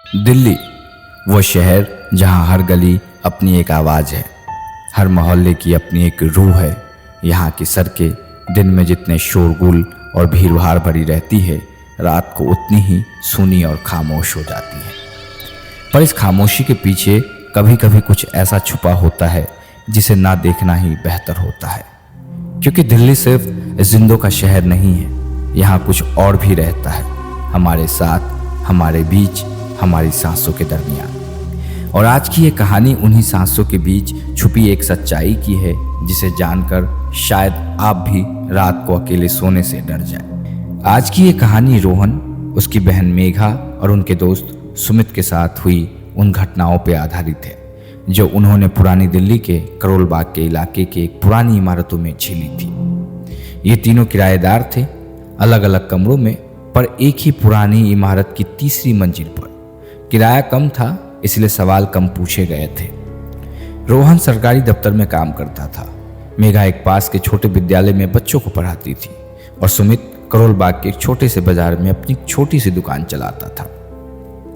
दिल्ली, वो शहर जहां हर गली अपनी एक आवाज़ है, हर मोहल्ले की अपनी एक रूह है। यहाँ की सड़कें दिन में जितने शोरगुल और भीड़ भाड़ भरी रहती है, रात को उतनी ही सूनी और खामोश हो जाती है। पर इस खामोशी के पीछे कभी कभी कुछ ऐसा छुपा होता है जिसे ना देखना ही बेहतर होता है। क्योंकि दिल्ली सिर्फ जिंदों का शहर नहीं है, यहाँ कुछ और भी रहता है, हमारे साथ, हमारे बीच, हमारी सांसों के दरमियान। और आज की ये कहानी उन्हीं सांसों के बीच छुपी एक सच्चाई की है, जिसे जानकर शायद आप भी रात को अकेले सोने से डर जाए। आज की ये कहानी रोहन, उसकी बहन मेघा और उनके दोस्त सुमित के साथ हुई उन घटनाओं पर आधारित है जो उन्होंने पुरानी दिल्ली के करोल बाग के इलाके के पुरानी इमारतों में झेली थी। ये तीनों किराएदार थे, अलग अलग कमरों में, पर एक ही पुरानी इमारत की तीसरी मंजिल पर। किराया कम था, इसलिए सवाल कम पूछे गए थे। रोहन सरकारी दफ्तर में काम करता था, मेघा एक पास के छोटे विद्यालय में बच्चों को पढ़ाती थी और सुमित करोल बाग के एक छोटे से बाजार में अपनी छोटी सी दुकान चलाता था।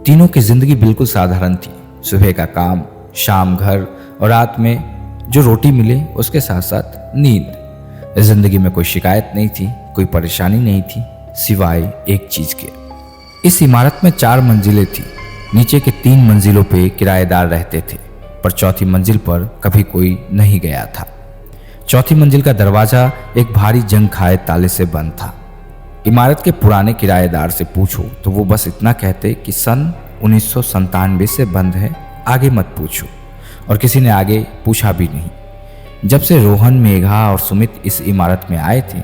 तीनों की जिंदगी बिल्कुल साधारण थी। सुबह का काम, शाम घर और रात में जो रोटी मिले उसके साथ साथ नींद। जिंदगी में कोई शिकायत नहीं थी, कोई परेशानी नहीं थी, सिवाय एक चीज के। इस इमारत में 4 मंजिलें थी। नीचे के 3 मंजिलों पे किराएदार रहते थे, पर चौथी मंजिल पर कभी कोई नहीं गया था। चौथी मंजिल का दरवाजा एक भारी जंग खाए ताले से बंद था। इमारत के पुराने किराएदार से पूछो तो वो बस इतना कहते कि सन 1997 से बंद है, आगे मत पूछो। और किसी ने आगे पूछा भी नहीं। जब से रोहन, मेघा और सुमित इस इमारत में आए थे,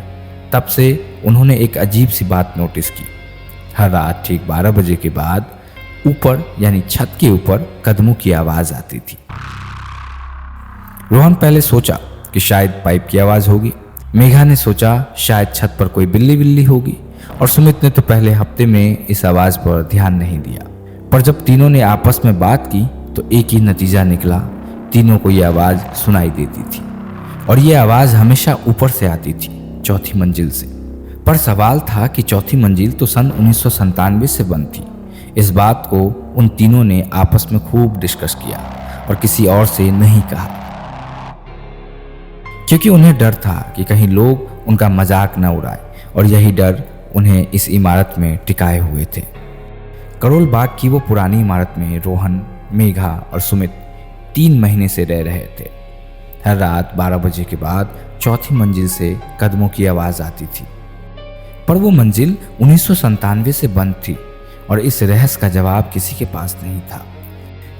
तब से उन्होंने एक अजीब सी बात नोटिस की। हर रात ठीक 12 बजे के बाद ऊपर यानी छत के ऊपर कदमों की आवाज आती थी। रोहन पहले सोचा कि शायद पाइप की आवाज होगी, मेघा ने सोचा शायद छत पर कोई बिल्ली बिल्ली होगी, और सुमित ने तो पहले हफ्ते में इस आवाज पर ध्यान नहीं दिया। पर जब तीनों ने आपस में बात की तो एक ही नतीजा निकला। तीनों को यह आवाज सुनाई देती थी, और यह आवाज हमेशा ऊपर से आती थी, चौथी मंजिल से। पर सवाल था कि चौथी मंजिल तो सन 1997 से बंद थी। इस बात को उन तीनों ने आपस में खूब डिस्कस किया और किसी और से नहीं कहा, क्योंकि उन्हें डर था कि कहीं लोग उनका मजाक न उड़ाए, और यही डर उन्हें इस इमारत में टिकाए हुए थे। करोल बाग की वो पुरानी इमारत में रोहन, मेघा और सुमित 3 महीने से रह रहे थे। हर रात 12 बजे के बाद चौथी मंजिल से कदमों की आवाज आती थी, पर वो मंजिल 1997 से बंद थी और इस रहस्य का जवाब किसी के पास नहीं था।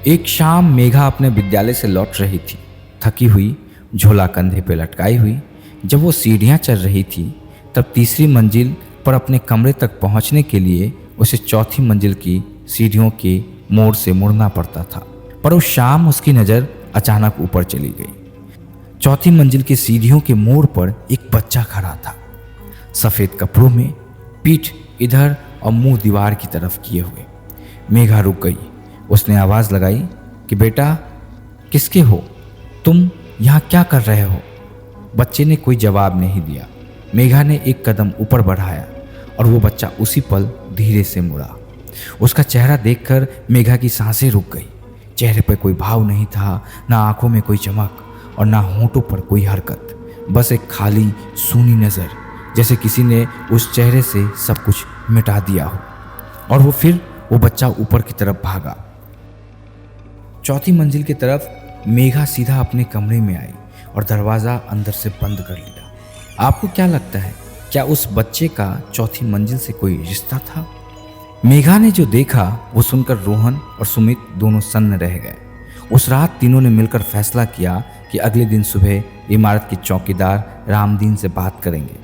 एक शाम मेघा अपने विद्यालय से लौट रही थी, थकी हुई, झोला कंधे पे लटकाई हुई। जब वो सीढ़ियां चढ़ रही थी, तब तीसरी मंजिल पर अपने कमरे तक पहुंचने के लिए उसे चौथी मंजिल की सीढ़ियों के मोड़ से मुड़ना पड़ता था। पर उस शाम उसकी नज़र अचानक ऊपर चली गई। चौथी मंजिल की सीढ़ियों के मोड़ पर एक बच्चा खड़ा था, सफ़ेद कपड़ों में, पीठ इधर और मुंह दीवार की तरफ किए हुए। मेघा रुक गई। उसने आवाज़ लगाई कि बेटा, किसके हो तुम, यहाँ क्या कर रहे हो? बच्चे ने कोई जवाब नहीं दिया। मेघा ने एक कदम ऊपर बढ़ाया और वो बच्चा उसी पल धीरे से मुड़ा। उसका चेहरा देखकर मेघा की सांसें रुक गई। चेहरे पर कोई भाव नहीं था, ना आंखों में कोई चमक और ना होंठों पर कोई हरकत, बस एक खाली सूनी नज़र, जैसे किसी ने उस चेहरे से सब कुछ मिटा दिया हो। और वो बच्चा ऊपर की तरफ भागा। चौथी मंजिल की तरफ मेघा सीधा अपने कमरे में आई और दरवाज़ा अंदर से बंद कर लिया। आपको क्या लगता है, क्या उस बच्चे का चौथी मंजिल से कोई रिश्ता था? मेघा ने जो देखा वो सुनकर रोहन और सुमित दोनों सन्न रह गए। उस रात तीनों ने मिलकर फैसला किया कि अगले दिन सुबह इमारत के चौकीदार रामदीन से बात करेंगे।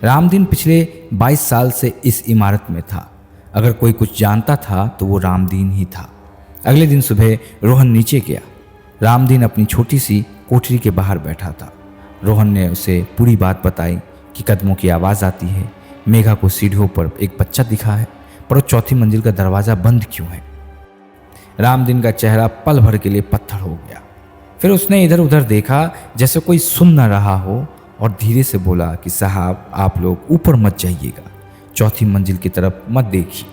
रामदीन पिछले 22 साल से इस इमारत में था। अगर कोई कुछ जानता था तो वो रामदीन ही था। अगले दिन सुबह रोहन नीचे गया। रामदीन अपनी छोटी सी कोठरी के बाहर बैठा था। रोहन ने उसे पूरी बात बताई कि कदमों की आवाज़ आती है, मेघा को सीढ़ियों पर एक बच्चा दिखा है, पर वो चौथी मंजिल का दरवाज़ा बंद क्यों है? रामदीन का चेहरा पल भर के लिए पत्थर हो गया। फिर उसने इधर उधर देखा जैसे कोई सुन न रहा हो, और धीरे से बोला कि साहब, आप लोग ऊपर मत जाइएगा, चौथी मंजिल की तरफ मत देखिए।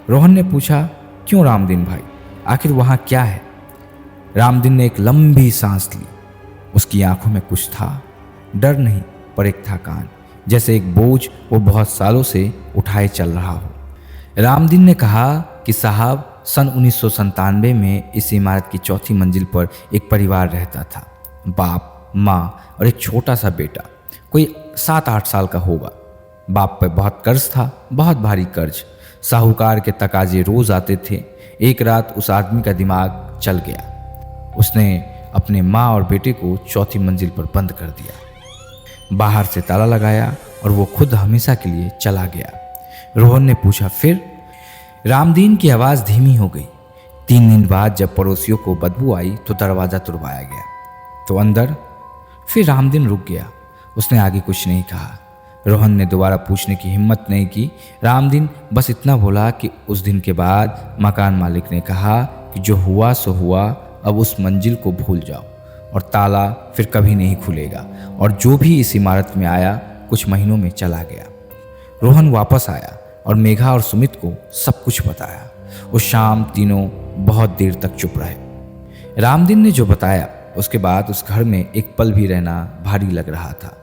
रोहन ने पूछा, क्यों रामदीन भाई, आखिर वहाँ क्या है? रामदीन ने एक लंबी सांस ली। उसकी आंखों में कुछ था, डर नहीं पर एक थकान, जैसे एक बोझ वो बहुत सालों से उठाए चल रहा हो। रामदीन ने कहा कि साहब, सन 1997 में इस इमारत की चौथी मंजिल पर एक परिवार रहता था। बाप, माँ और एक छोटा सा बेटा, कोई 7-8 साल का होगा। बाप पे बहुत कर्ज था, बहुत भारी कर्ज। साहूकार के तकाजे रोज आते थे। एक रात उस आदमी का दिमाग चल गया। उसने अपने माँ और बेटे को चौथी मंजिल पर बंद कर दिया, बाहर से ताला लगाया और वो खुद हमेशा के लिए चला गया। रोहन ने पूछा, फिर? रामदीन की आवाज़ धीमी हो गई। 3 दिन बाद जब पड़ोसियों को बदबू आई तो दरवाज़ा तुड़वाया गया तो अंदर। फिर रामदीन रुक गया। उसने आगे कुछ नहीं कहा। रोहन ने दोबारा पूछने की हिम्मत नहीं की। रामदीन बस इतना बोला कि उस दिन के बाद मकान मालिक ने कहा कि जो हुआ सो हुआ, अब उस मंजिल को भूल जाओ और ताला फिर कभी नहीं खुलेगा। और जो भी इस इमारत में आया कुछ महीनों में चला गया। रोहन वापस आया और मेघा और सुमित को सब कुछ बताया। उस शाम तीनों बहुत देर तक चुप रहे। रामदीन ने जो बताया उसके बाद उस घर में एक पल भी रहना भारी लग रहा था।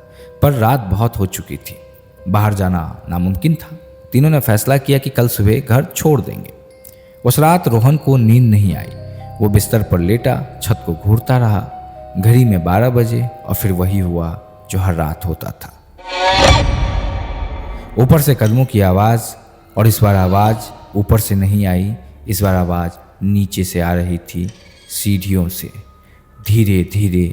पर रात बहुत हो चुकी थी, बाहर जाना नामुमकिन था। तीनों ने फैसला किया कि कल सुबह घर छोड़ देंगे। उस रात रोहन को नींद नहीं आई। वो बिस्तर पर लेटा छत को घूरता रहा। घड़ी में 12 बजे और फिर वही हुआ जो हर रात होता था। ऊपर से कदमों की आवाज़, और इस बार आवाज़ ऊपर से नहीं आई। इस बार आवाज़ नीचे से आ रही थी, सीढ़ियों से, धीरे धीरे,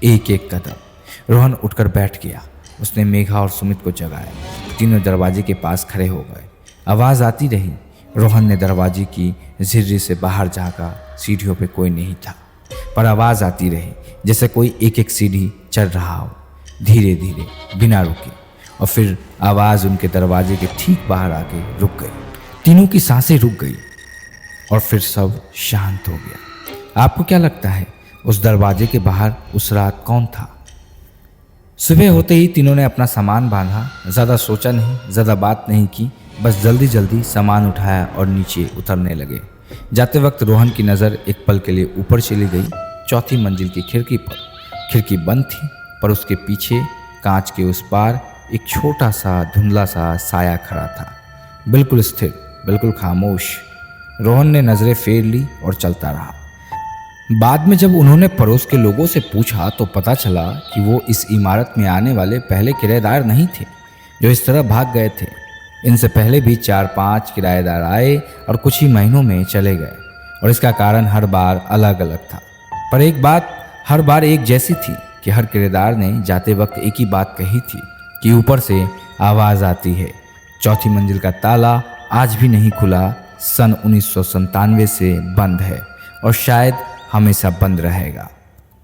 एक एक कदम। रोहन उठकर बैठ गया। उसने मेघा और सुमित को जगाया। तीनों दरवाजे के पास खड़े हो गए। आवाज़ आती रही। रोहन ने दरवाजे की झिर्री से बाहर झांका। सीढ़ियों पे कोई नहीं था, पर आवाज़ आती रही, जैसे कोई एक एक सीढ़ी चढ़ रहा हो, धीरे धीरे, बिना रुके। और फिर आवाज़ उनके दरवाजे के ठीक बाहर आके रुक गई। तीनों की सांसें रुक गई और फिर सब शांत हो गया। आपको क्या लगता है उस दरवाजे के बाहर उस रात कौन था? सुबह होते ही तीनों ने अपना सामान बांधा। ज़्यादा सोचा नहीं, ज़्यादा बात नहीं की, बस जल्दी जल्दी सामान उठाया और नीचे उतरने लगे। जाते वक्त रोहन की नज़र एक पल के लिए ऊपर चली गई, चौथी मंजिल की खिड़की पर। खिड़की बंद थी, पर उसके पीछे कांच के उस पार एक छोटा सा धुंधला सा साया खड़ा था, बिल्कुल स्थिर, बिल्कुल खामोश। रोहन ने नज़रें फेर ली और चलता रहा। बाद में जब उन्होंने पड़ोस के लोगों से पूछा तो पता चला कि वो इस इमारत में आने वाले पहले किराएदार नहीं थे जो इस तरह भाग गए थे। इनसे पहले भी 4-5 किराएदार आए और कुछ ही महीनों में चले गए, और इसका कारण हर बार अलग अलग था। पर एक बात हर बार एक जैसी थी कि हर किराएदार ने जाते वक्त एक ही बात कही थी कि ऊपर से आवाज़ आती है। चौथी मंजिल का ताला आज भी नहीं खुला, सन 1997 से बंद है और शायद हमेशा बंद रहेगा।